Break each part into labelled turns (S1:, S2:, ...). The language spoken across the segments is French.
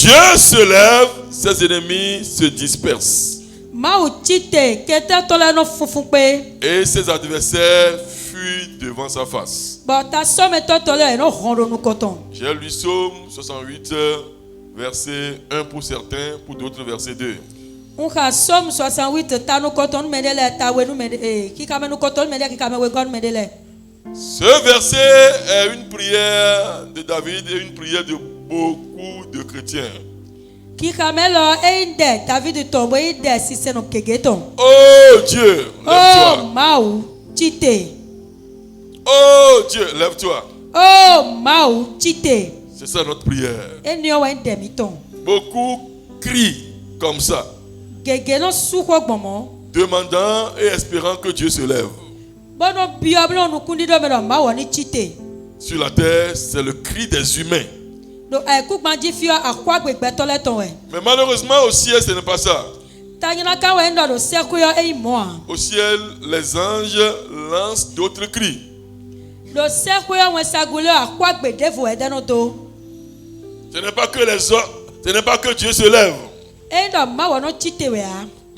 S1: Dieu se lève, ses ennemis se dispersent. Et ses adversaires fuient devant sa face. J'ai lu Psaume 68, verset 1 pour certains, pour d'autres verset 2. Ce verset est une prière de David et une prière de beaucoup de chrétiens. Oh Dieu, lève-toi. Oh Dieu, lève-toi. C'est ça notre prière. Beaucoup crient comme ça, demandant et espérant que Dieu se lève. Sur la terre, c'est le cri des humains. Mais malheureusement au ciel, ce n'est pas ça. Au ciel, les anges lancent d'autres cris. Ce n'est pas que les hommes, ce n'est pas que Dieu se lève.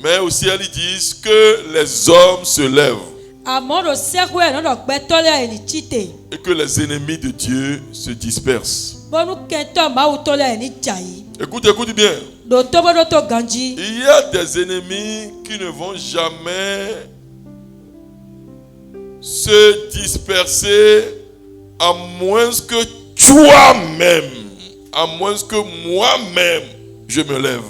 S1: Mais au ciel, ils disent que les hommes se lèvent. Et que les ennemis de Dieu se dispersent. Écoute bien. Il y a des ennemis qui ne vont jamais se disperser à moins que toi-même, à moins que moi-même, je me lève.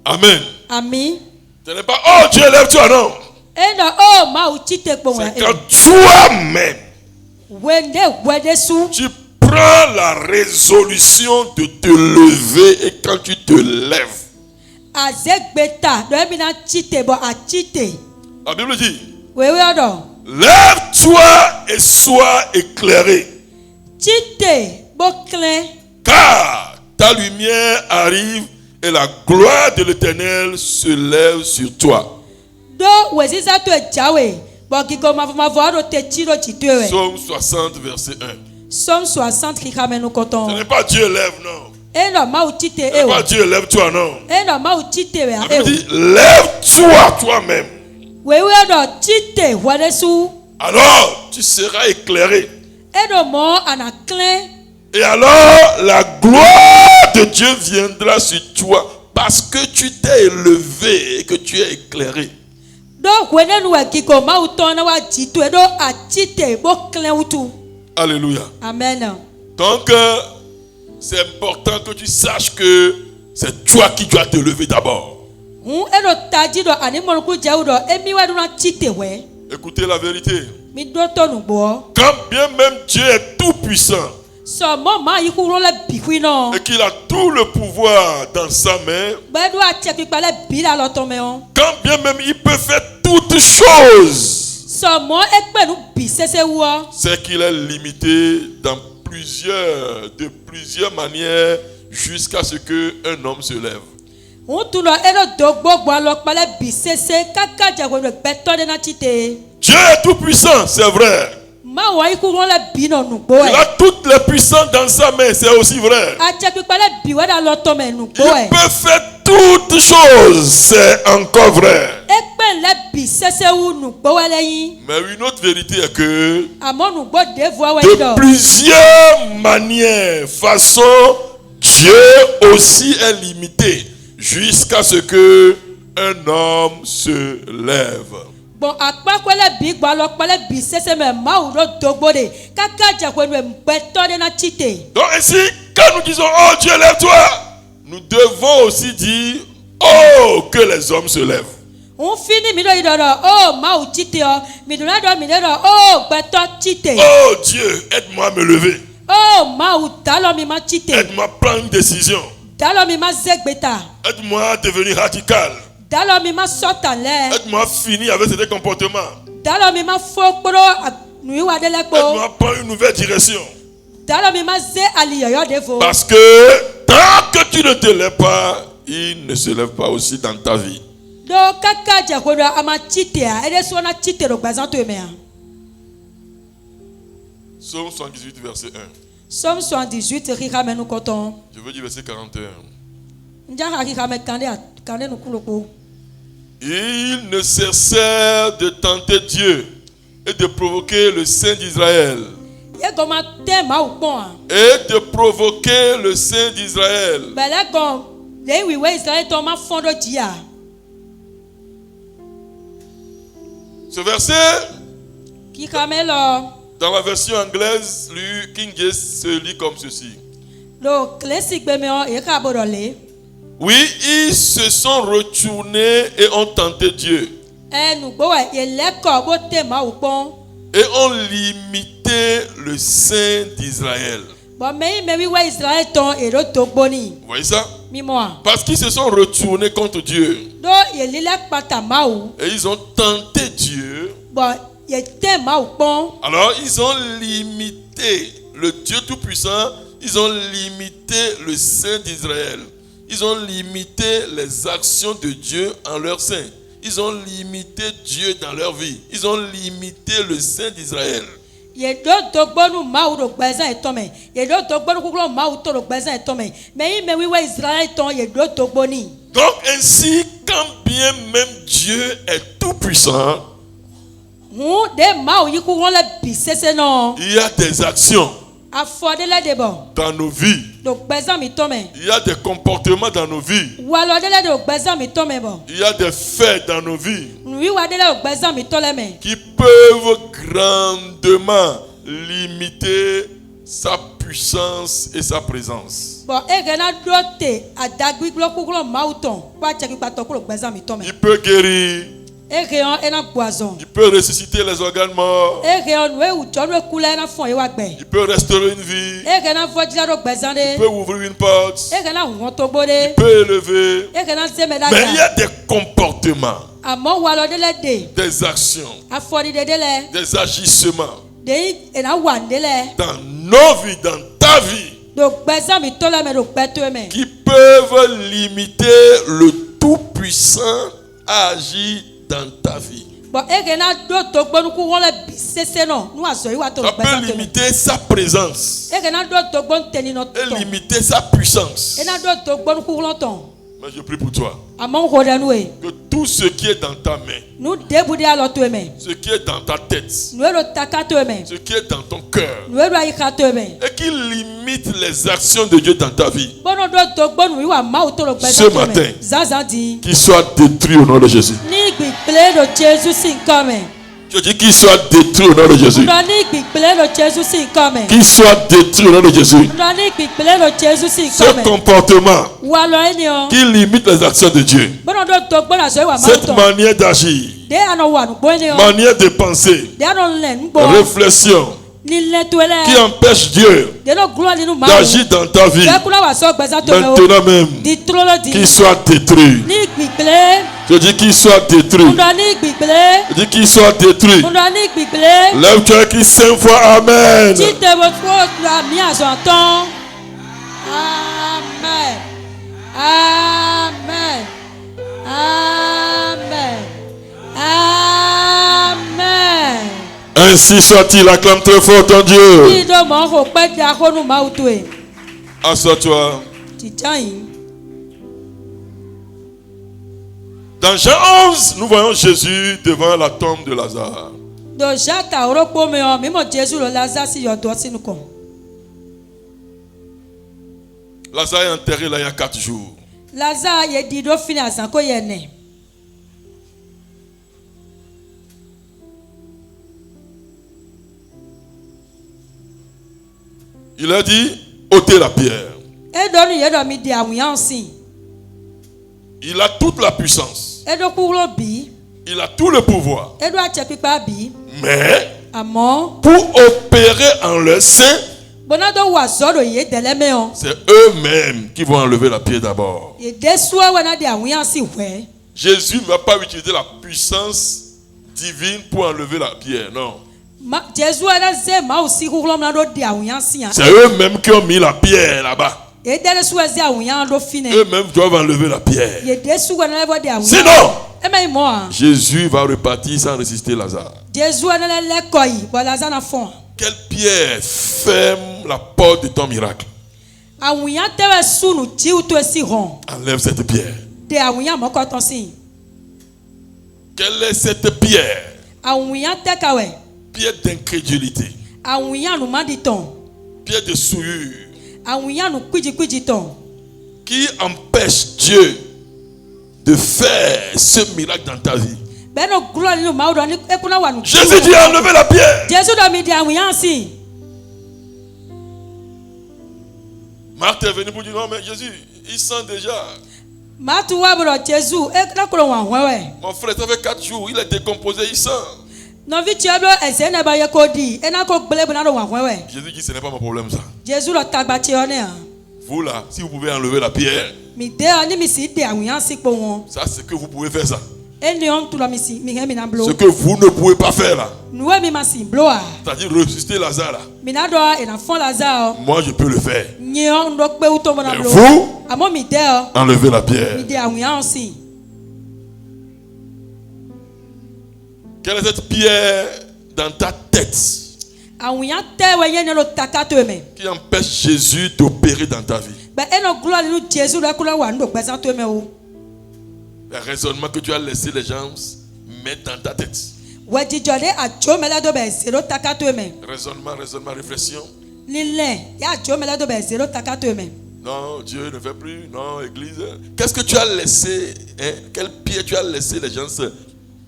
S1: Amen.
S2: Amen.
S1: Ce n'est pas oh Dieu lève-toi, non. C'est quand toi-même tu prends la résolution de te lever, et quand tu te lèves, la Bible dit lève-toi et sois éclairé, car ta lumière arrive et la gloire de l'Éternel se lève sur toi. Psaume 60, verset 1. Ce n'est pas Dieu lève, non. Ce n'est pas Dieu lève-toi, non. La Bible dit lève-toi toi-même. Alors tu seras éclairé. Et alors la gloire de Dieu viendra sur toi parce que tu t'es élevé et que tu es éclairé. Alléluia.
S2: Amen.
S1: Donc c'est important que tu saches que c'est toi qui dois te lever d'abord. Écoutez la vérité. Quand bien même Dieu est tout puissant et qu'il a tout le pouvoir dans sa main, quand bien même il peut faire toutes choses, c'est qu'il est limité de plusieurs manières jusqu'à ce qu'un homme se lève. Dieu est tout puissant, c'est vrai. Il a toutes les puissances dans sa main, c'est aussi vrai. Il peut faire toutes choses, c'est encore vrai. Mais une autre vérité est que de plusieurs manières, façons, Dieu aussi est limité jusqu'à ce que un homme se lève.
S2: Donc
S1: ainsi, quand nous disons oh Dieu lève-toi, nous devons aussi dire oh que les hommes se lèvent. Oh Dieu, aide-moi à me lever. Aide-moi à prendre une décision. Aide-moi à devenir radical. Aide-moi à finir avec ces comportements. Aide-moi à prendre une nouvelle direction. Parce que tant que tu ne te lèves pas, il ne se lève pas aussi dans ta vie. Psaume 78, verset 1.
S2: Psaume 78,
S1: je veux dire verset 41. Ils ne cessèrent de tenter Dieu et de provoquer le Saint d'Israël. Et de provoquer le Saint d'Israël. Ce verset, dans la version anglaise, King James se lit comme ceci. Oui, ils se sont retournés et ont tenté Dieu. Et ont limité le Saint d'Israël. Vous voyez ça? Parce qu'ils se sont retournés contre Dieu. Et ils ont tenté Dieu. Alors ils ont limité le Dieu Tout-Puissant. Ils ont limité le Saint d'Israël. Ils ont limité les actions de Dieu en leur sein. Ils ont limité Dieu dans leur vie. Ils ont limité le Saint d'Israël. Donc ainsi, quand bien même Dieu est tout puissant, il y a des actions dans nos vies. Il y a des comportements dans nos vies. Il y a des faits dans nos vies qui peuvent grandement limiter sa puissance et sa présence. Il peut guérir. Il peut ressusciter les organes morts. Il peut restaurer une vie. Il peut ouvrir une porte. Il peut élever. Mais il y a des comportements, des actions, des agissements dans nos vies, dans ta vie, qui peuvent limiter le Tout-Puissant à agir dans ta vie. Ça peut limiter sa présence et limiter sa puissance. Mais je prie pour toi que tout ce qui est dans ta main, ce qui est dans ta tête, ce qui est dans ton cœur, et qui limite les actions de Dieu dans ta vie, ce matin, qu'il soit détruit au nom de Jésus. Je dis qu'il soit détruit au nom de Jésus. Qu'il soit détruit au nom de Jésus. Ce comportement qui limite les actions de Dieu, cette manière d'agir, manière de penser, réflexion, qui empêche Dieu d'agir dans ta vie, maintenant même, qu'il soit détruit. Je dis qu'il soit détruit. Je dis qu'il soit détruit. Lève-toi et crie 5 fois Amen.
S2: Amen. Amen. Amen. Amen.
S1: Ainsi soit-il, acclame très fort ton Dieu. Assois-toi. Dans Jean 11, nous voyons Jésus devant la tombe de Lazare. Lazare est enterré là il y a 4 jours. Il a dit, ôtez la pierre. Il a toute la puissance. Il a tout le pouvoir. Mais pour opérer en leur sein, c'est eux-mêmes qui vont enlever la pierre d'abord. Jésus ne va pas utiliser la puissance divine pour enlever la pierre, non. C'est eux-mêmes qui ont mis la pierre là-bas. Eux-mêmes doivent enlever la pierre. Sinon, Jésus va repartir sans ressusciter Lazare. Quelle pierre ferme la porte de ton miracle? Enlève cette pierre. Quelle est cette pierre? Pierre d'incrédulité. Pierre de souillure. Qui empêche Dieu de faire ce miracle dans ta vie? Jésus dit enlevez la pierre. Marthe est venu pour dire non mais Jésus, il sent déjà. Mon frère, ça fait 4 jours, il est décomposé, il sent. Jésus dit ce n'est pas mon problème ça. Vous là, si vous pouvez enlever la pierre, ça c'est que vous pouvez faire ça. Ce que vous ne pouvez pas faire là, c'est-à-dire ressusciter Lazare là. Moi je peux le faire. Mais vous, enlevez la pierre. Quelle est cette pierre dans ta tête qui empêche Jésus d'opérer dans ta vie? Le raisonnement que tu as laissé les gens mettre dans ta tête. Raisonnement, réflexion. Non, Dieu ne fait plus. Non, Église. Qu'est-ce que tu as laissé? Quelle pierre tu as laissé les gens se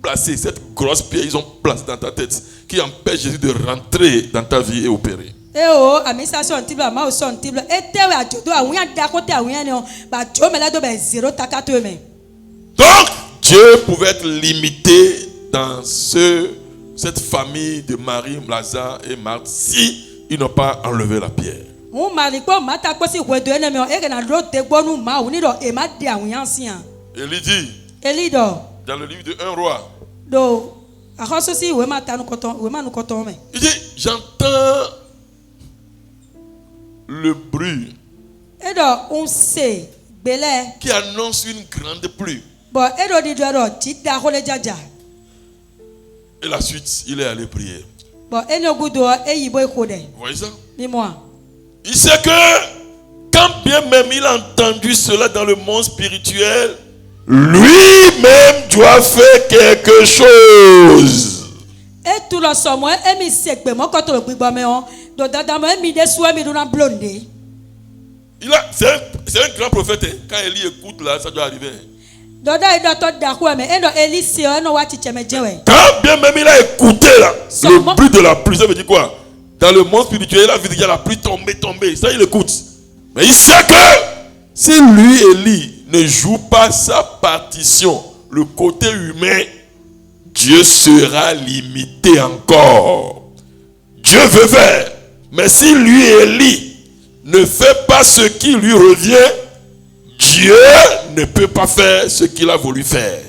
S1: placer? Cette grosse pierre, ils ont placé dans ta tête qui empêche Jésus de rentrer dans ta vie et opérer. Donc, Dieu pouvait être limité dans cette famille de Marie, Lazare et Marthe si ils n'ont pas enlevé la pierre. Élie dit dans le livre de 1 roi, il dit j'entends le bruit qui annonce une grande pluie. Et la suite, il est allé prier. Vous voyez ça? Il sait que quand bien même il a entendu cela dans le monde spirituel, lui-même doit faire quelque chose. C'est un grand prophète. Quand Élie écoute là, ça doit arriver. Quand bien même il a écouté là, le bruit de la pluie, ça veut dire quoi? Dans le monde spirituel, il a vu déjà la pluie tomber. Ça, il écoute. Mais il sait que si lui, Élie, ne joue pas sa partition, le côté humain, Dieu sera limité encore. Dieu veut faire. Mais si lui, Élie, ne fait pas ce qui lui revient, Dieu ne peut pas faire ce qu'il a voulu faire.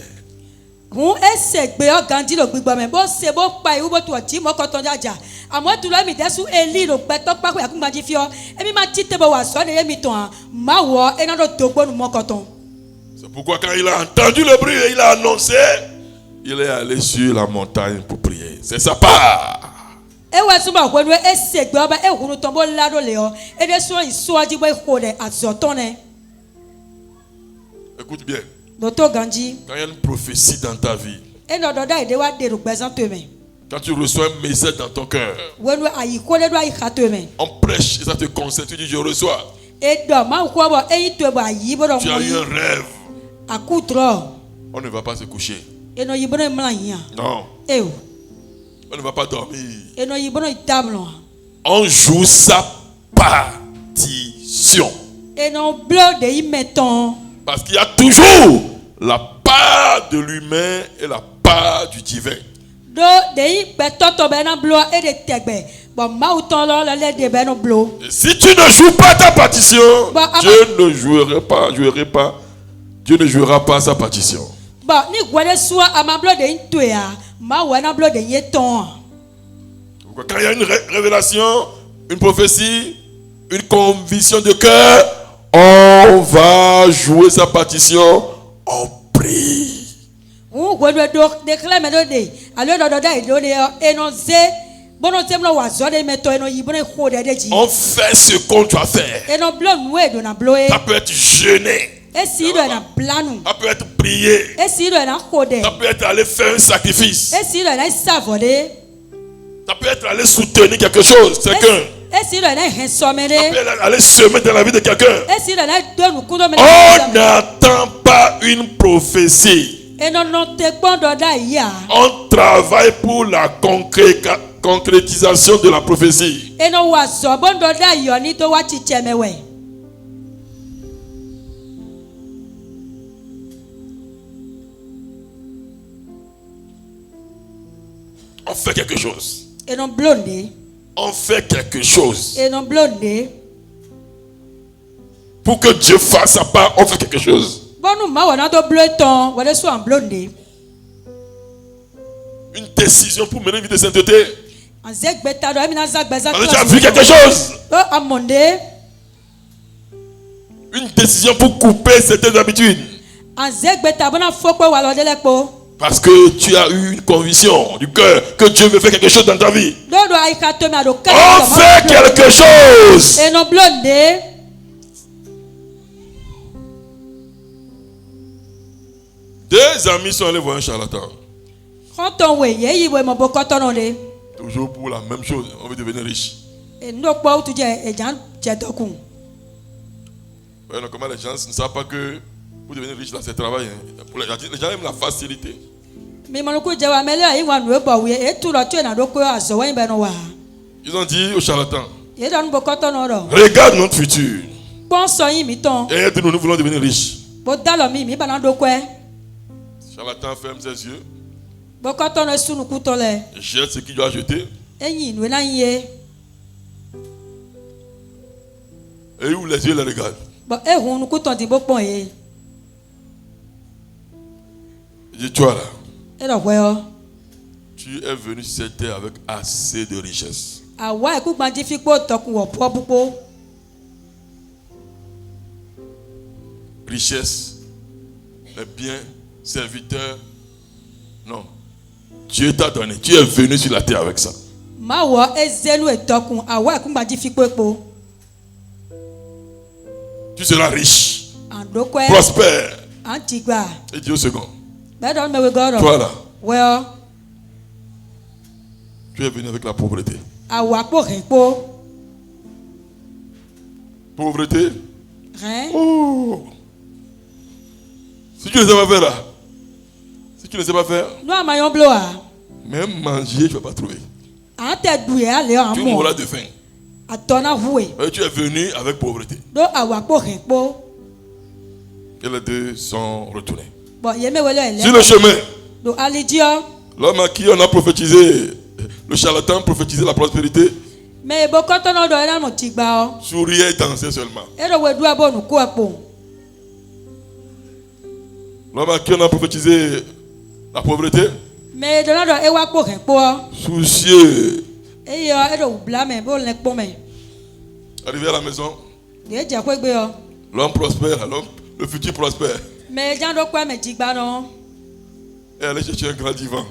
S1: C'est pourquoi quand il a entendu le bruit et il a annoncé, il est allé sur la montagne pour prier. C'est sa part. Écoute bien. Quand il y a une prophétie dans ta vie, quand tu reçois un message dans ton cœur, on prêche et ça te concerne, tu dis je reçois. Tu as eu un rêve. On ne va pas se coucher. Non. On ne va pas dormir. On joue sa partition. Parce qu'il y a toujours la part de l'humain et la part du divin. Et si tu ne joues pas ta partition, Dieu ne jouera pas sa partition. Quand il y a une révélation, une prophétie, une conviction de cœur, on va jouer sa partition, on prie.
S2: On fait
S1: ce qu'on doit faire. Ça peut être jeûner. Ça peut être prier. Ça peut être aller faire un sacrifice. Ça peut être aller soutenir quelque chose, quelqu'un. Ça peut être aller semer dans la vie de quelqu'un. On n'attend pas une prophétie. On travaille pour la concrétisation de la prophétie. On fait quelque chose. On fait quelque chose. Pour que Dieu fasse sa part, on fait quelque chose. Une décision pour mener une vie de sainteté. On a déjà vu quelque chose. Une décision pour couper certaines habitudes. Parce que tu as eu une conviction du cœur que Dieu veut faire quelque chose dans ta vie. On fait quelque chose. Deux amis sont allés voir un charlatan. Toujours pour la même chose, on veut devenir riche. Comment les gens ne savent pas que pour devenir riche, là, c'est travail. Les gens aiment la facilité. Ils ont dit au charlatan, regarde notre futur. Et nous voulons devenir riches. Le charlatan ferme ses yeux. Jette ce qu'il doit jeter. Et il ouvre les yeux et les regarde. Il dit, toi là, tu es venu sur cette terre avec assez de richesse. Richesse, les biens, serviteurs. Non. Dieu t'a donné. Tu es venu sur la terre avec ça. Tu seras riche, prospère. Et Dieu au second. Toi là, tu es venu avec la pauvreté. Pauvreté. Oh. Si tu ne sais pas faire là, si tu ne sais pas faire, même manger, tu ne vas pas trouver. Tu mourras de faim. Tu es venu avec pauvreté. Et les deux sont retournés. Sur le chemin, l'homme à qui on a prophétisé, le charlatan prophétisait la prospérité, souriait et dansait seulement. L'homme à qui on a prophétisé la pauvreté, soucieux. Arrivé à la maison, l'homme prospère, le futur prospère. Et allait chercher un grand divan.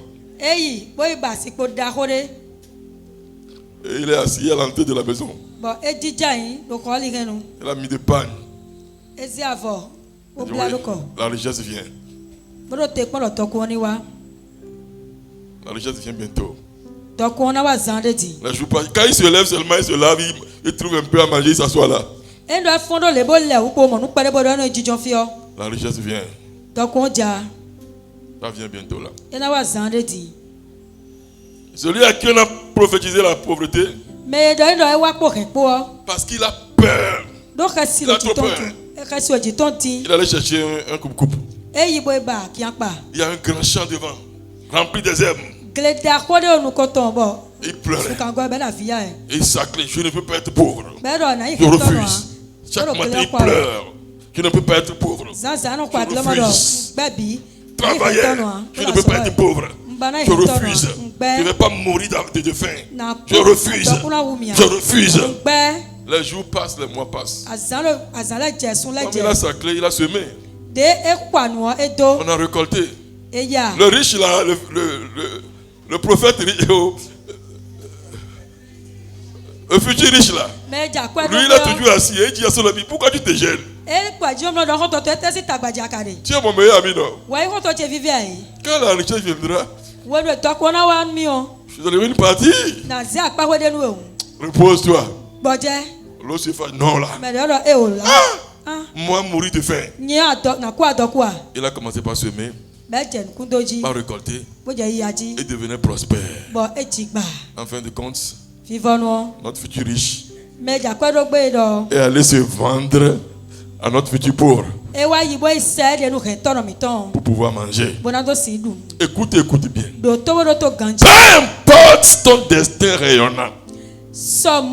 S1: Et il est assis à l'entrée de la maison. Il a mis des pagnes. La richesse vient. La richesse vient bientôt. La joue pas. Quand il se lève seulement, il se lave, il trouve un peu à manger, il s'assoit là. La richesse vient. Ça vient bientôt là. Celui à qui on a prophétisé la pauvreté, parce qu'il a peur. Il a trop peur. Il allait chercher un coupe-coupe. Il y a un grand champ devant, rempli des herbes. Il pleurait. Il sacrait, je ne peux pas être pauvre. Je refuse. Chaque matin il pleure. Je ne peux pas être pauvre. Je refuse. Travailler, je ne peux pas être pauvre. Je refuse. Je ne vais pas mourir de faim. Je refuse. Je refuse. Les jours passent, les mois passent. Comme il a sacré, il a semé. On a récolté. Le riche là, le prophète, le futur riche là. Lui il a toujours assis et il dit à son ami, pourquoi tu te gênes? Tu es mon meilleur ami, non? Quand la richesse viendra, je suis donné une partie. Repose-toi. L'autre se fait non là. Moi mourir de faim. Il a commencé par semer, par récolter et devenir prospère. En fin de compte, notre futur riche est allé se vendre à notre futur pauvre pour pouvoir manger. Écoute bien. Peu importe ton destin rayonnant, sa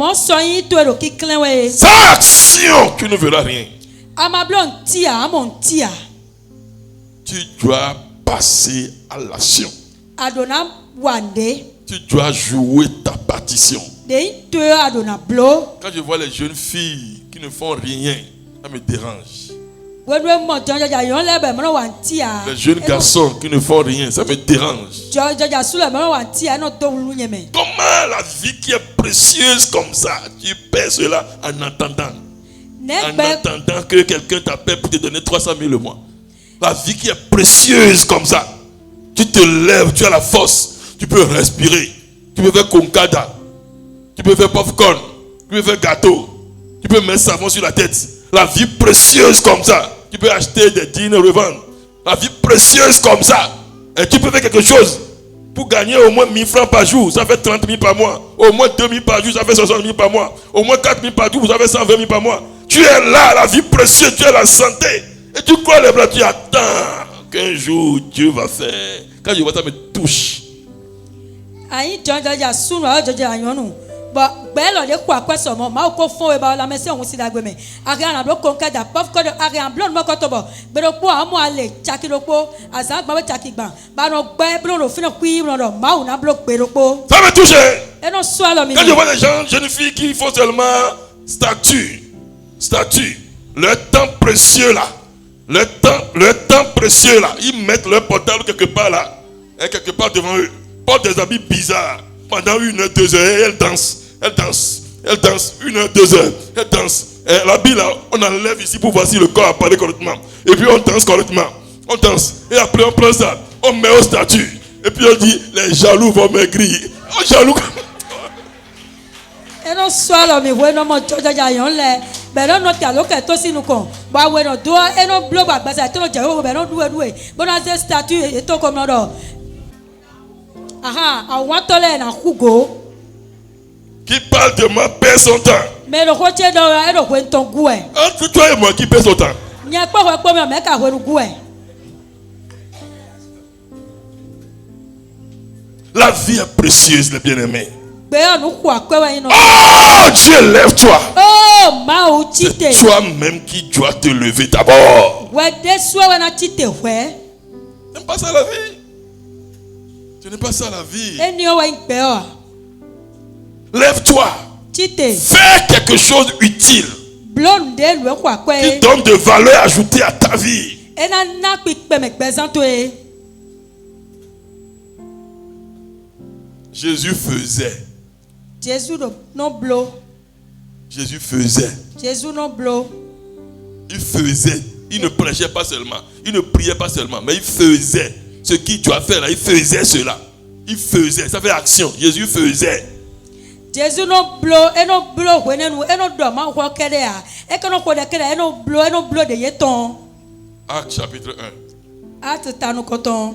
S1: action, tu ne verras rien. Tu dois passer à l'action. Tu dois jouer ta partition. Quand je vois les jeunes filles qui ne font rien, ça me dérange. Les jeunes garçons qui ne font rien, ça me dérange. Comment la vie qui est précieuse comme ça, tu perds cela en attendant que quelqu'un t'appelle pour te donner 300 000 le mois. La vie qui est précieuse comme ça, tu te lèves, tu as la force, tu peux respirer, tu peux faire concada, tu peux faire popcorn, tu peux faire gâteau, tu peux mettre savon sur la tête. La vie précieuse comme ça, tu peux acheter des dîners, revendre. La vie précieuse comme ça, et tu peux faire quelque chose pour gagner au moins 1000 francs par jour, ça fait 30 000 par mois. Au moins 2 000 par jour, ça fait 60 000 par mois. Au moins 4 000 par jour, ça fait 120 000 par mois. Tu es là, la vie précieuse, tu es la santé. Et tu crois les bras, tu attends qu'un jour Dieu va faire. Quand je vois ça, me touche. Ça me touche. Quand je vois les gens, jeunes filles qui font seulement statut, le temps précieux là, le temps précieux là, ils mettent leur portable quelque part là, et quelque part devant eux, portent des habits bizarres pendant 1 heure, 2 heures, et elles dansent, 1 heure, 2 heures, elles dansent. Et l'habit là, on enlève ici pour voir si le corps apparaît correctement, et puis on danse correctement, et après on prend ça, on met au statut, et puis on dit les jaloux vont maigrir. Oh, jaloux.
S2: Et non soit mais bueno mo joja yayon le be no no ta lo ke to sinu kon ba we no do e no blow ba gba sa to je wo be no duwe bo na se statue e to ko no do aha awon to le na hugo
S1: qui parle de moi perd son temps.
S2: Mais le coche do e do ko nton gu e
S1: entre toi et moi qui perd son temps.
S2: Nya po me me ka hweru gu e.
S1: La vie est précieuse, les bien-aimés.
S2: Oh
S1: Dieu, lève-toi.
S2: Oh,
S1: c'est toi-même qui dois te lever d'abord. Tu n'aimes pas ça la vie? Tu n'aimes pas ça la vie? Lève-toi. Fais quelque chose utile qui donne de valeur ajoutée à ta vie. Jésus faisait. Jésus faisait. Il faisait. Il ne prêchait pas seulement. Il ne priait pas seulement. Mais il faisait. Ce qu'il doit faire là, il faisait cela. Il faisait. Ça fait action. Jésus faisait.
S2: Jésus non blo et non blo wenenu et non doma ko kedea e kono ko de kedea e non blo de yeton.
S1: Acte chapitre 1.
S2: Acte tanu koton.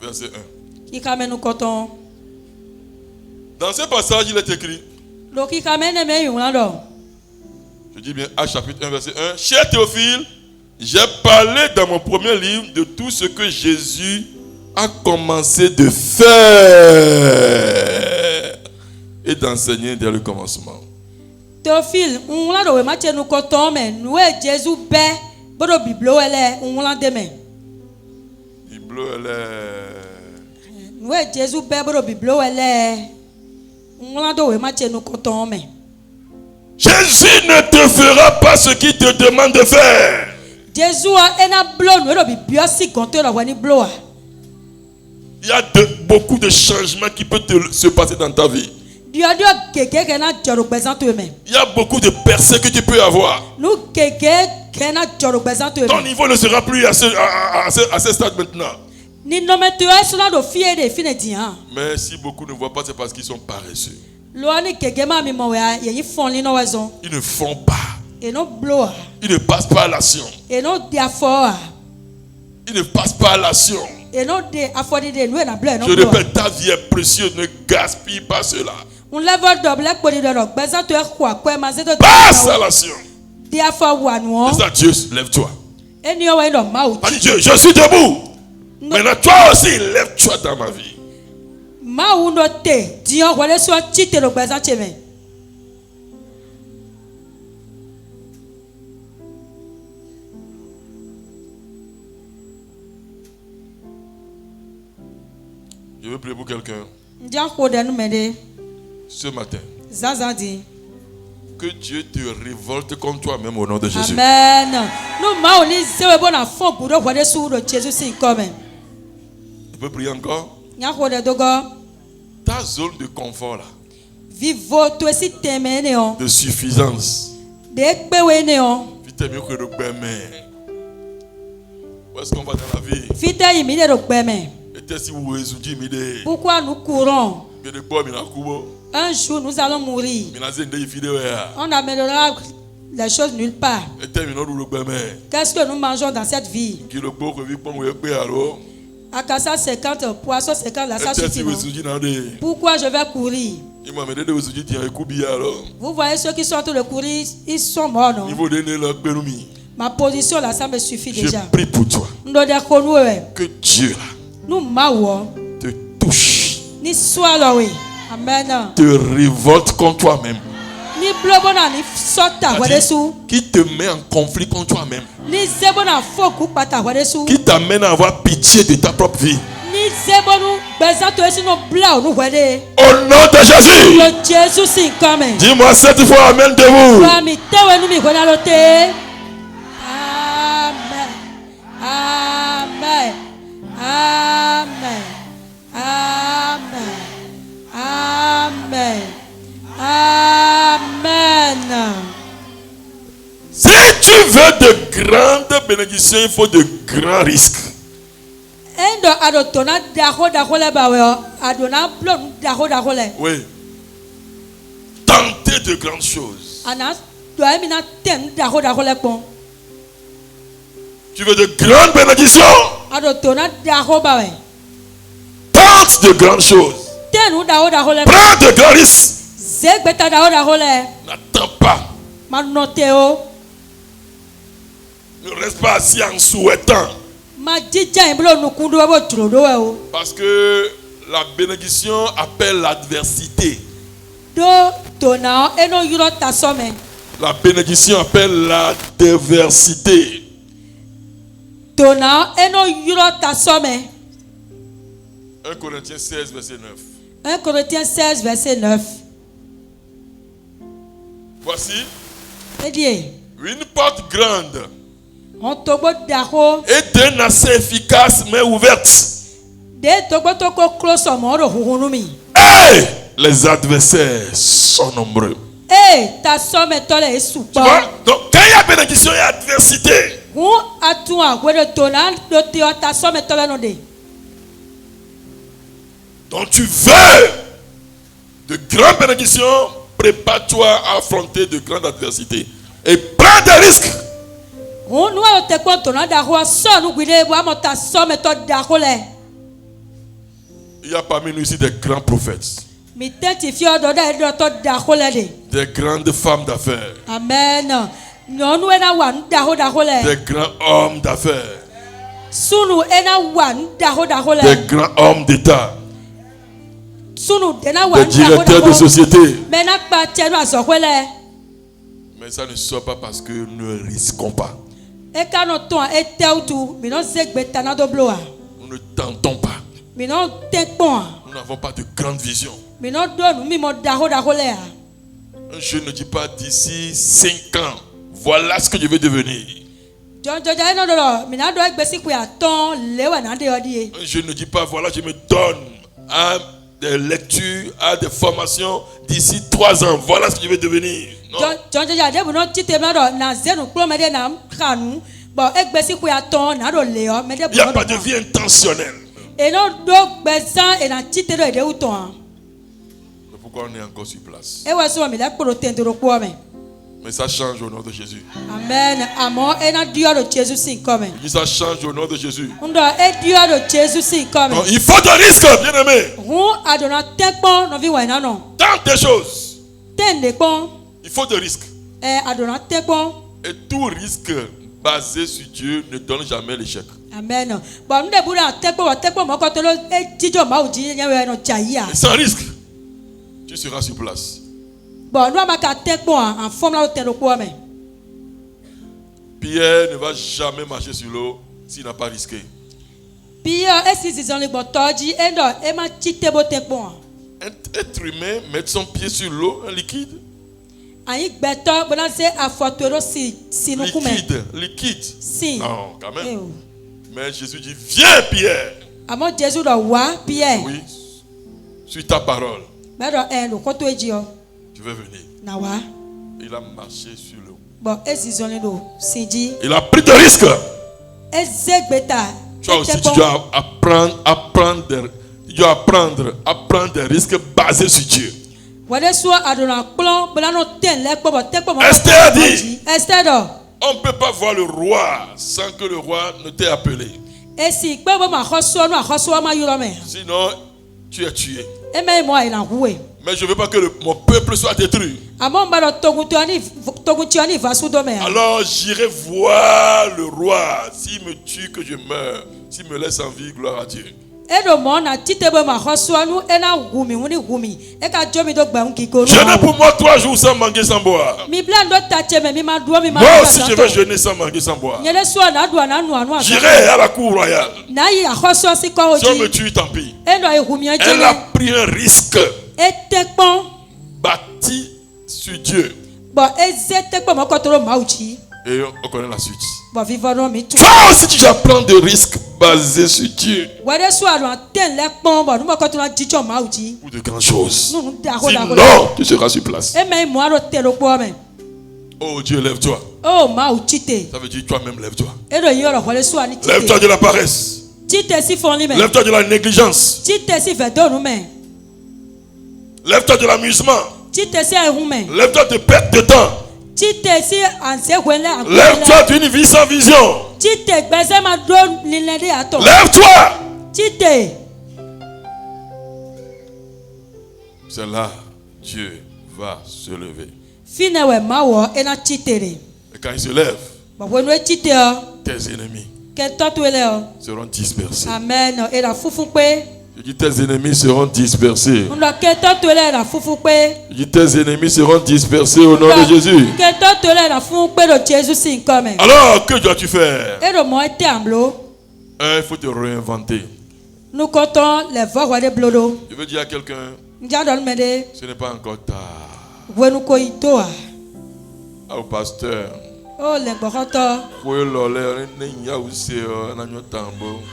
S1: Verset 1.
S2: Qui kamenu koton.
S1: Dans ce passage, il est écrit. Je dis bien, Acte chapitre 1, verset 1. Cher Théophile, j'ai parlé dans mon premier livre de tout ce que Jésus a commencé de faire et d'enseigner dès le commencement.
S2: Théophile, on l'a donné Matthieu nous coton mais nous est Jésus bé bodo biblo elle on l'a demain.
S1: Biblo elle.
S2: Nous est Jésus bé bodo biblo elle.
S1: Jésus ne te fera pas ce qu'il te demande de faire. Il y a beaucoup de changements qui peuvent se passer dans ta vie. Il y a beaucoup de percées que tu peux avoir. Ton niveau ne sera plus à ce stade maintenant. Mais si beaucoup ne voient pas, c'est parce qu'ils sont paresseux. Ils ne font pas. Ils ne passent pas à l'action. Ils ne passent pas à l'action. Je répète, ta vie est précieuse, ne gaspille pas cela. Passe à l'action. Dis à Dieu, lève-toi. Dieu, je suis debout. Maintenant, toi aussi, lève-toi dans ma vie. Je veux prier pour quelqu'un. Ce matin. Que Dieu te révolte contre toi-même au nom de Jésus. Amen. Tu peux prier encore? Ta zone de confort là. De suffisance. Où est-ce qu'on va dans la vie? Pourquoi nous courons? Un jour nous allons mourir. On n'amènera les choses nulle part. Qu'est-ce que nous mangeons dans cette vie? Akassa 50, poisson 50, là ça suffit. Pourquoi je vais courir? Vous voyez ceux qui sont en train de courir, ils sont morts, non? Ma position là, ça me suffit déjà.
S3: Je prie pour toi. Que Dieu là te touche.
S2: Amen.
S3: Te révolte contre toi-même. Qui te met en conflit contre toi-même. Qui t'amène à avoir pitié de ta propre vie. Au nom de Jésus. Dis-moi cette fois amen de vous.
S2: Amen. Amen. Amen. Amen. Amen. Amen.
S3: Si tu veux de grandes bénédictions, il faut de grands risques. Oui. Tenter de grandes choses. Tu veux de grandes bénédictions? Tente de grandes choses. Prends de grands risques. N'attends pas. Ne reste pas assis en souhaitant. Parce que la bénédiction appelle l'adversité. La bénédiction appelle l'adversité.
S1: 1 Corinthiens 16, verset 9.
S2: 1 Corinthiens 16, verset 9.
S1: Voici une porte grande
S2: et
S1: d'un assez efficace mais ouverte.
S2: Et
S1: les adversaires sont nombreux.
S2: Tu
S1: vois? Donc quand il y a bénédiction, il y a adversité. Donc tu veux de grandes bénédictions, prépare-toi à affronter de grandes adversités. Et prends des risques. Il y a parmi nous ici des grands prophètes. Des grandes femmes d'affaires.
S2: Amen.
S1: Des grands hommes d'affaires. Des grands hommes d'État. Des directeurs de société. Mais ça ne sort pas parce que nous ne risquons pas. Nous ne tentons pas. Nous n'avons pas de grande vision. Un jeune ne dit pas d'ici 5 ans, voilà ce que je vais devenir.
S3: Je ne dis pas, voilà, je me donne à des lectures, à des formations d'ici 3 ans. Voilà ce que je vais devenir. Non. Il n'y a pas de vie intentionnelle. Mais pourquoi on est encore sur place? Mais ça change au nom de Jésus.
S2: Amen.
S3: Ça change au nom de Jésus.
S2: Non,
S3: il faut de risque, bien aimé. Tant de choses. Il faut de risque. Et tout risque basé sur Dieu ne donne jamais l'échec.
S2: Amen.
S3: Et sans risque, tu seras sur place. Pierre ne va jamais marcher sur l'eau s'il n'a pas risqué.
S2: Un
S3: être humain mettre son pied sur l'eau, un liquide. Liquide. Non, quand même. Mais Jésus dit, viens Pierre. Oui, sur ta parole. Tu veux venir. Il a marché sur l'eau. Il a pris des risques. Toi aussi, tu dois apprendre des risques basés sur Dieu. Esther dit, on ne peut pas voir le roi sans que le roi ne t'ait appelé. Sinon, tu es tué. Mais je ne veux pas que mon peuple soit détruit. Alors j'irai voir le roi. S'il me tue, que je meure. S'il me laisse en vie, gloire à Dieu. Jeûner pour moi 3 jours sans manger, sans boire. Moi aussi je vais jeûner sans manger, sans boire. J'irai à la cour royale. Si on me tue, tant pis. Elle a pris un risque. Bâti sur Dieu. Et on connaît la suite. Toi aussi tu apprends des risques basés sur Dieu. Ou de grandes choses. Sinon, tu seras sur place. Oh Dieu, lève-toi. Ça veut dire toi-même, lève-toi. Lève-toi de la paresse. Lève-toi de la négligence. Lève-toi de l'amusement. Lève-toi de perte de temps. Lève-toi d'une vie sans vision. Lève-toi. C'est là Dieu va se lever. Et quand il se lève, tes ennemis seront dispersés.
S2: Amen.
S3: Je dis tes ennemis seront dispersés. Je dis tes ennemis seront dispersés au nom de Jésus. Alors que dois-tu faire? Il faut te réinventer. Je veux dire à quelqu'un, ce n'est pas encore tard. Au pasteur.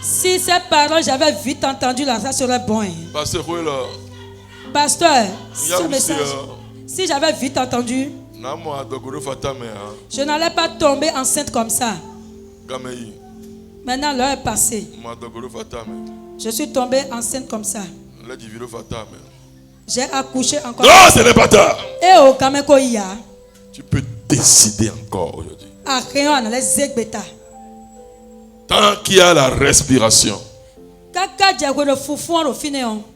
S2: Si ses parents j'avais vite entendu là, ça serait bon. Pasteur, ce message, si j'avais vite entendu, je n'allais pas tomber enceinte comme ça. Maintenant l'heure est passée. Je suis tombée enceinte comme ça. J'ai accouché encore.
S3: Non, ce n'est pas tard.
S2: Tu
S3: peux décider encore aujourd'hui. Tant qu'il y a la respiration,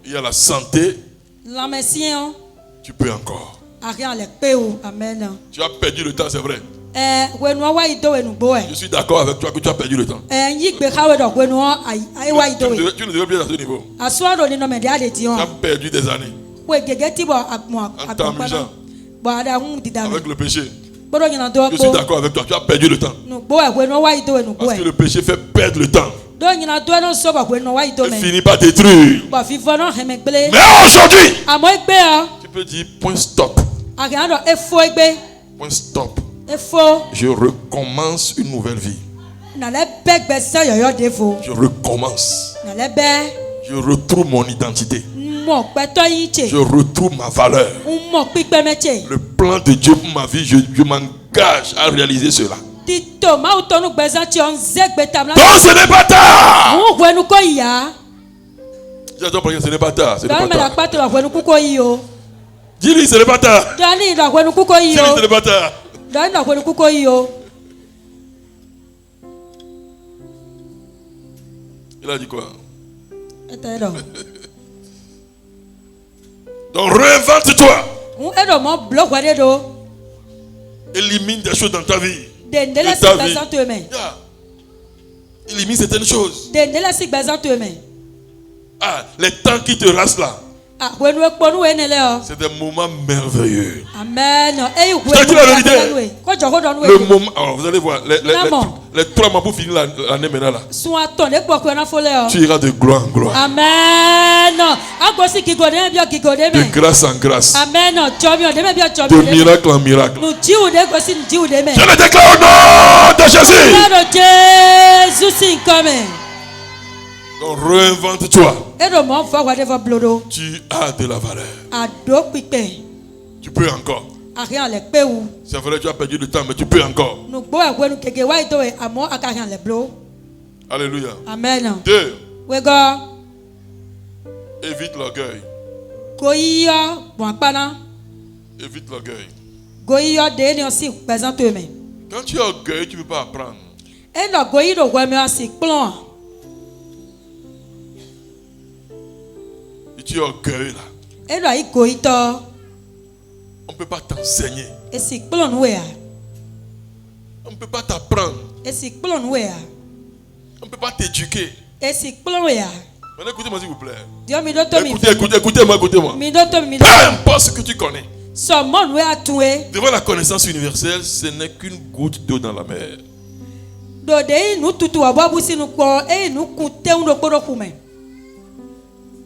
S3: il y a la santé, tu peux encore. Tu as perdu le temps, c'est vrai. Je suis d'accord avec toi que tu as perdu le temps. Tu ne devrais plus être à ce niveau. Tu as perdu des années en t'amusant avec le péché. Je suis d'accord avec toi, tu as perdu le temps. Parce que le péché fait perdre le temps. Il finit par détruire. Mais aujourd'hui, tu peux dire point stop. Point stop. Je recommence une nouvelle vie. Je recommence. Je retrouve mon identité. Je retrouve ma valeur. Le plan de Dieu pour ma vie, je m'engage à réaliser cela. Donc ce n'est pas tard. J'adore parler, ce n'est pas tard. Ce n'est pas tard. Dis-lui, ce n'est pas tard. Dis-lui, ce n'est pas tard. Il a dit quoi? Donc réinvente-toi. Élimine des choses dans ta vie. Élimine certaines choses. Les temps qui te restent là. C'est des moments merveilleux. Amen. Je te dis la vérité. Le moment, alors vous allez voir, les 3 mois pour finir l'année maintenant là. Tu iras de gloire en gloire. Amen. De grâce en grâce. Amen. De miracle en miracle. Je le déclare au nom de Jésus. Donc réinvente-toi. Tu as de la valeur. Tu peux encore. C'est vrai, tu as perdu le temps, mais tu peux encore. Alléluia. Amen. 2. Évite l'orgueil. Évite l'orgueil. Quand tu es orgueilleux, tu ne peux pas apprendre. Tu es orgueilleux là. On ne peut pas t'enseigner. On ne peut pas t'apprendre. On ne peut pas t'éduquer. Maintenant, écoutez-moi s'il vous plaît. Écoutez-moi. Peu importe ce que tu connais. Devant la connaissance universelle, ce n'est qu'une goutte d'eau dans la mer.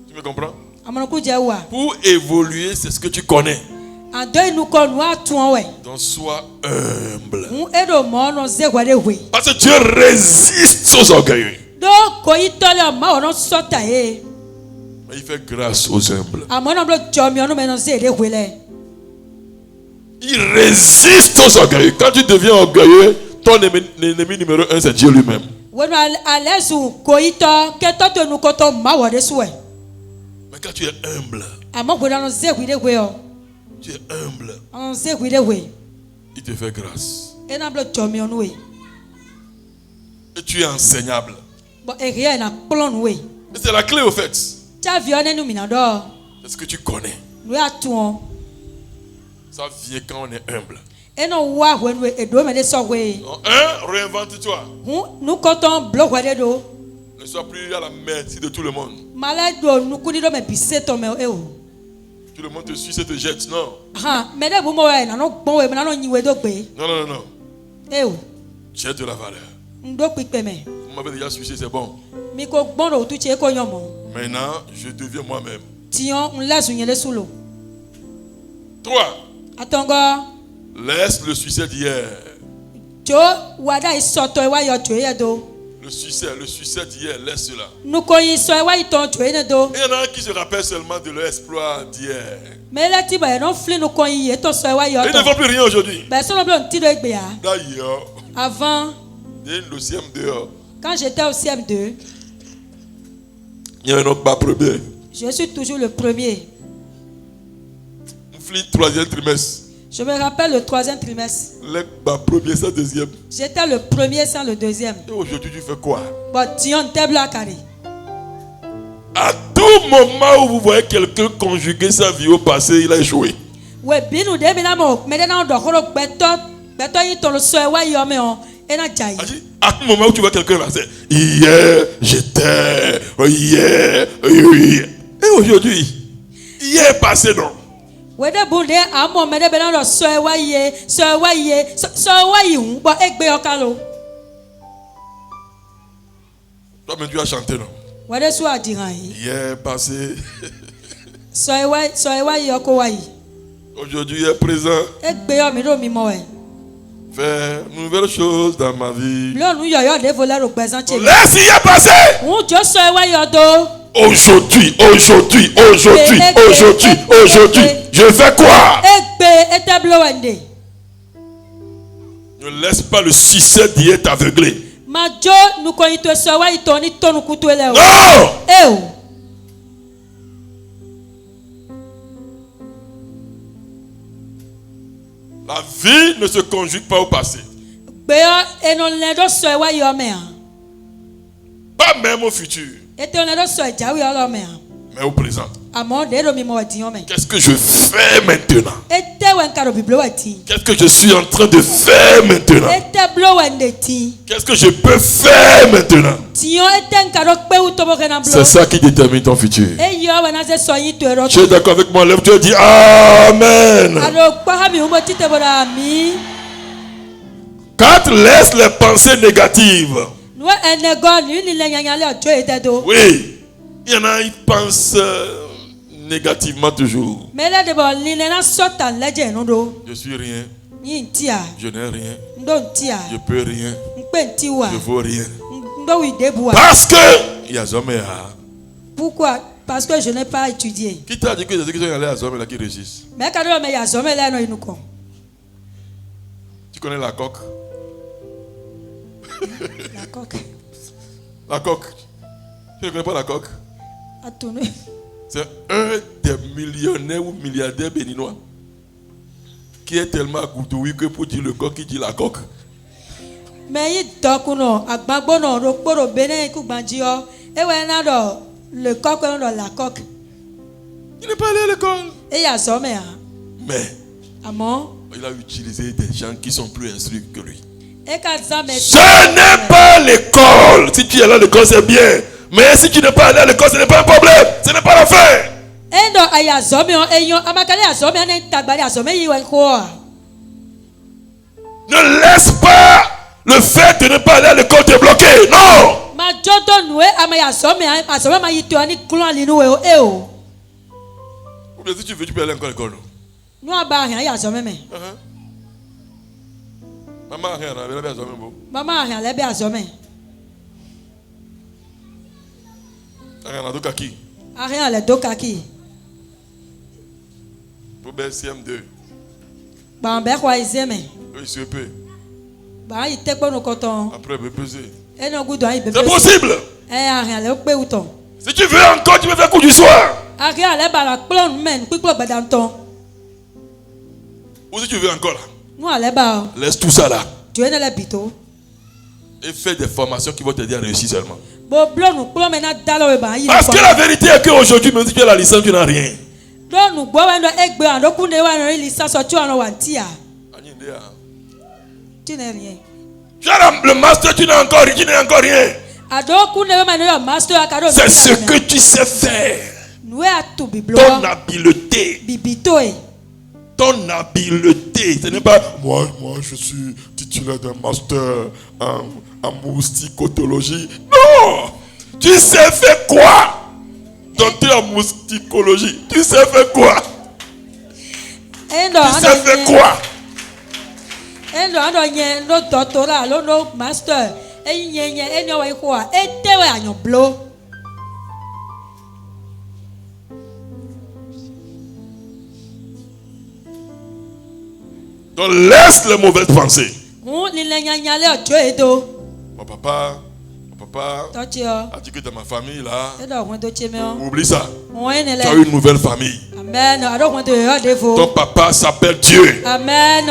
S3: Tu me comprends? Pour évoluer, c'est ce que tu connais. Donc sois humble. Parce que Dieu résiste aux orgueilleux. Mais il fait grâce aux humbles. Il résiste aux orgueilleux. Quand tu deviens orgueilleux, ton ennemi numéro 1, c'est Dieu lui-même. Mais quand tu es humble, il te fait grâce. Et tu es enseignable. C'est la clé au fait. C'est ce que tu connais. Ça vient quand on est humble. Réinvente-toi. Ne sois plus à la merci de tout le monde. Tout le monde te suit et te jette, non. Non. Tu as de la valeur. Vous m'avez déjà suivi, c'est bon. Maintenant, je deviens moi-même. 3. Laisse le succès d'hier. Le succès d'hier, laisse cela. Il y en a qui se rappellent seulement de leur exploit d'hier. Ils ne font plus rien aujourd'hui. D'ailleurs,
S2: avant,
S3: le CM2,
S2: quand j'étais au CM2,
S3: il y a un autre bas premier.
S2: Je suis toujours le premier.
S3: Le 3e trimestre.
S2: Je me rappelle le 3e trimestre.
S3: Le premier sans deuxième.
S2: J'étais le premier sans le deuxième.
S3: Et aujourd'hui, tu fais quoi?
S2: À
S3: tout moment où vous voyez quelqu'un conjuguer sa vie au passé, il a échoué. À tout moment où tu vois quelqu'un là, c'est hier, j'étais, hier. Et aujourd'hui, hier passé, non? Toi-même tu as chanté, non? Hier passé. Aujourd'hui est présent. faire une nouvelle chose dans ma vie.
S1: Laisse-y passer. Aujourd'hui, je fais quoi? Ne laisse pas le succès d'y être aveuglé. Non! La vie ne se conjugue pas au passé. Pas même au futur. Mais au présent. Qu'est-ce que je fais maintenant? Qu'est-ce que je suis en train de faire maintenant? Qu'est-ce que je peux faire maintenant? C'est ça qui détermine ton futur. Tu es d'accord avec moi? Lève-toi et dis Amen. 4. Laisse les pensées négatives. Oui. Il y en a, ils pensent négativement toujours. Je suis rien. Je n'ai rien. Je peux rien. Je vaux rien. Parce que il y a Zomé.
S2: Pourquoi? Parce que je n'ai pas étudié.
S3: Qui t'a dit que ceux qui sont allés à Zomé là qui réussissent? Tu connais la coque?
S2: La coque.
S3: La coque. Tu ne connais pas la coque? C'est un des millionnaires ou milliardaires béninois qui est tellement goudouille que pour dire le coq, il dit la coque.
S2: Mais il le coq la coque.
S3: Il n'est pas allé à l'école. Mais il a utilisé des gens qui sont plus instruits que lui. Ce n'est pas l'école. Si tu es là à l'école, c'est bien. Mais si tu n'es pas allé à l'école, ce n'est pas un problème. Ce n'est pas la fin. Ne laisse pas le fait de ne pas aller à l'école te bloquer. Non. Ou bien si tu veux, tu peux aller encore à l'école. Maman rien, maman rien.
S2: Rien les deux kaki.
S3: Pour BCM2. Après BPC. C'est possible. Si tu veux encore, tu veux faire coup du soir. Ou si tu veux encore là. Laisse tout ça là. Et fais des formations qui vont t'aider à réussir seulement. Parce que la vérité est qu'aujourd'hui, même si tu as la licence, tu n'as rien.
S2: Tu n'es rien.
S3: Tu as le master, tu n'as encore rien. C'est ce que tu sais faire. Ton habileté. Ton habileté. Ce n'est pas moi je suis titulaire d'un master en mousticotologie. Non! Tu sais faire quoi? Docteur en mousticologie. Tu sais faire quoi? Tu sais faire quoi? Donc laisse les mauvaises pensées. Mon papa a dit que dans ma famille là, oublie ça. Tu as une nouvelle famille.
S2: Amen.
S3: Ton papa s'appelle Dieu.
S2: Amen.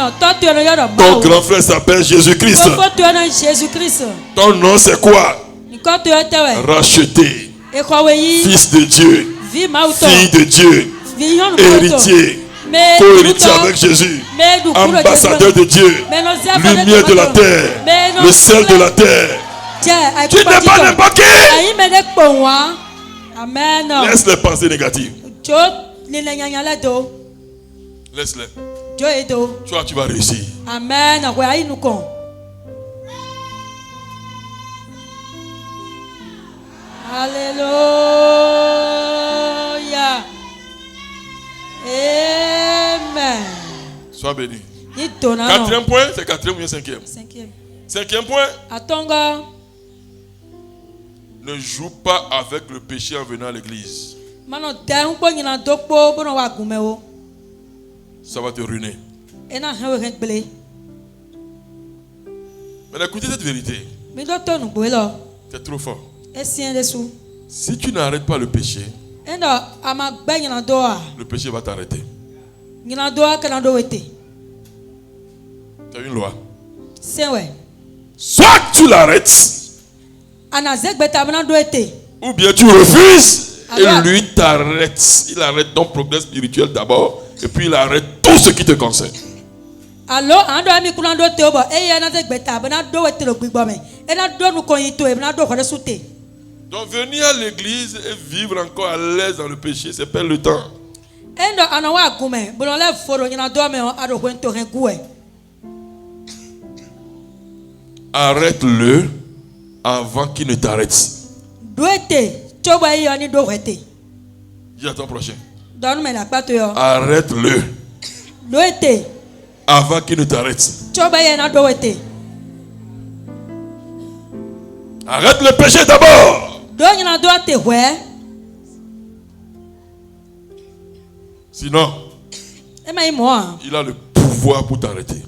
S3: Ton grand frère s'appelle Jésus-Christ. Ton nom c'est quoi? Racheté. Fils de Dieu. Fille de Dieu. Héritier. Co-héritier avec Jésus. Ambassadeur de Dieu. Lumière de la terre. Le sel de la terre. Tu n'es pas n'importe qui.
S2: Amen.
S3: Laisse les pensées négatives. Laisse-les. Tu vas réussir.
S2: Amen. Alléluia. Amen.
S3: Sois béni. Quatrième point, c'est quatrième ou bien cinquième? Cinquième point. Ne joue pas avec le péché en venant à l'église. Ça va te ruiner. Mais écoutez cette vérité. C'est trop fort. Si tu n'arrêtes pas le péché, le péché va t'arrêter. C'est une loi. Soit tu l'arrêtes, ou bien tu refuses, et lui t'arrête. Il arrête ton progrès spirituel d'abord, et puis il arrête tout ce qui te concerne. Donc venir à l'église et vivre encore à l'aise dans le péché, c'est perdre le temps. Arrête-le avant qu'il ne t'arrête. Dis à ton prochain. Arrête-le avant qu'il ne t'arrête. Arrête le péché d'abord. Sinon, il a le pouvoir pour t'arrêter.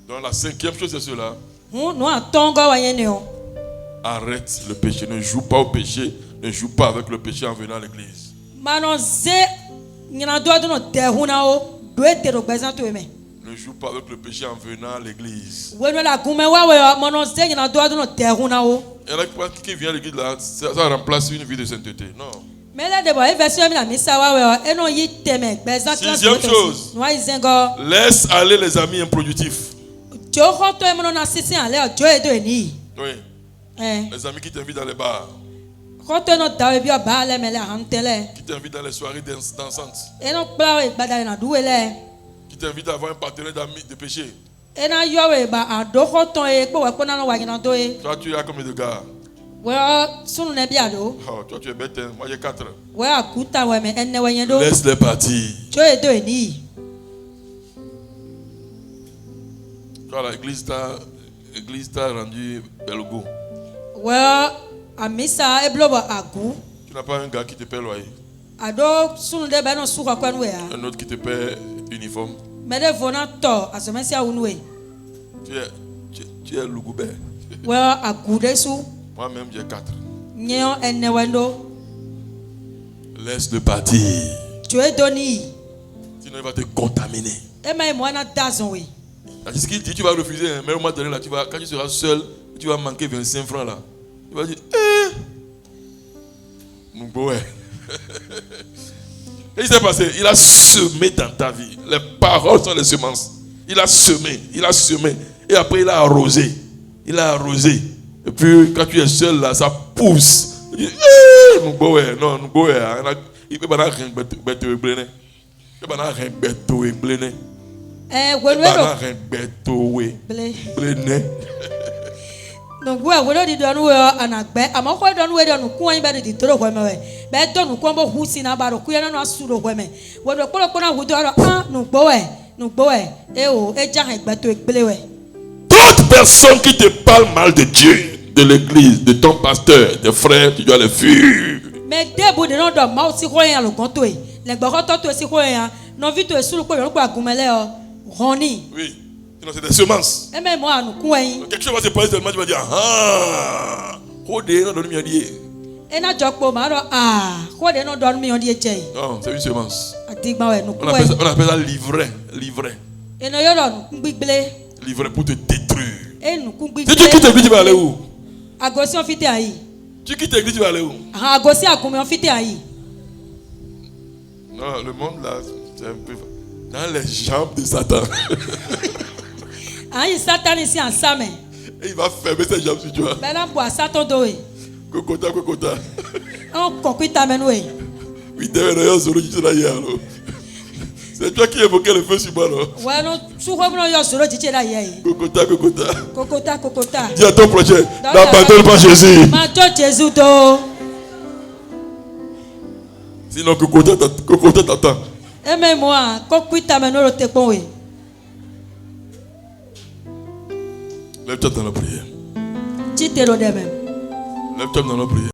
S3: Donc la cinquième chose c'est cela. Arrête le péché. Ne joue pas au péché. Ne joue pas avec le péché en venant à l'église. Ne joue pas avec le péché en venant à l'église. Il y en a qui viennent à l'église là, ça remplace une vie de sainteté. Non. Sixième chose. Laisse aller les amis improductifs. Oui. Les amis qui t'invitent dans les bars. Qui t'invitent dans les soirées dansantes. Qui t'invitent à avoir un partenaire d'amis de péché. Toi, tu as combien de gars? Oh, toi, tu es bête. Moi, j'ai 4. Laisse-les partir. Toi, l'église t'a rendu bel goût. Tu n'as pas un gars qui te paie loyer. Un autre qui te paie uniforme. Tu es lougoubert. Moi-même, j'ai 4. Laisse-le partir. Sinon, il va te contaminer. C'est ce qu'il dit, tu vas refuser. Mais au moment donné, là, quand tu seras seul, tu vas manquer 25 francs là. Tu vas dire, mon beau. Qu'est-ce qui s'est passé? Il a semé dans ta vie. Les paroles sont les semences. Il a semé. Et après, il a arrosé. Et puis, quand tu es seul là, ça pousse. Il dit, mon beau. Non, mon beau. Il peut pas rien bêter.
S2: Donc we di donu anagbe amako donu we donu ku anyi be di toro hwe me be donu ku mbo husi na baro ku yana no asuro hwe me we do polo pona hu do nu gbo we e o e ja egbe to egbele we.
S3: Toute personne qui te parle mal de Dieu, de l'église, de ton pasteur, des frères, tu dois les fuir.
S2: Mais debu de no do ma o si ho yan lo gon to e le gbo ko to si ho yan no vi to esuru ko yo gba gumele o roni.
S3: Oui. Non, c'est des semences. Quelque chose va se passer tellement tu vas dire non, c'est une semence. On appelle ça livret. Livret pour te détruire. Si tu quittes l'église, tu vas aller où? Tu quittes l'église, tu vas aller où? Non, le monde là, c'est un peu dans les jambes de Satan.
S2: Et
S3: il va fermer ses jambes sur toi. Kokota. C'est toi qui évoquais le feu sur moi, non? Kokota. Dis à ton prochain, n'abandonne pas Jésus. Sinon, Kokota t'attend. Lève-toi dans la prière. Lève-toi dans la prière.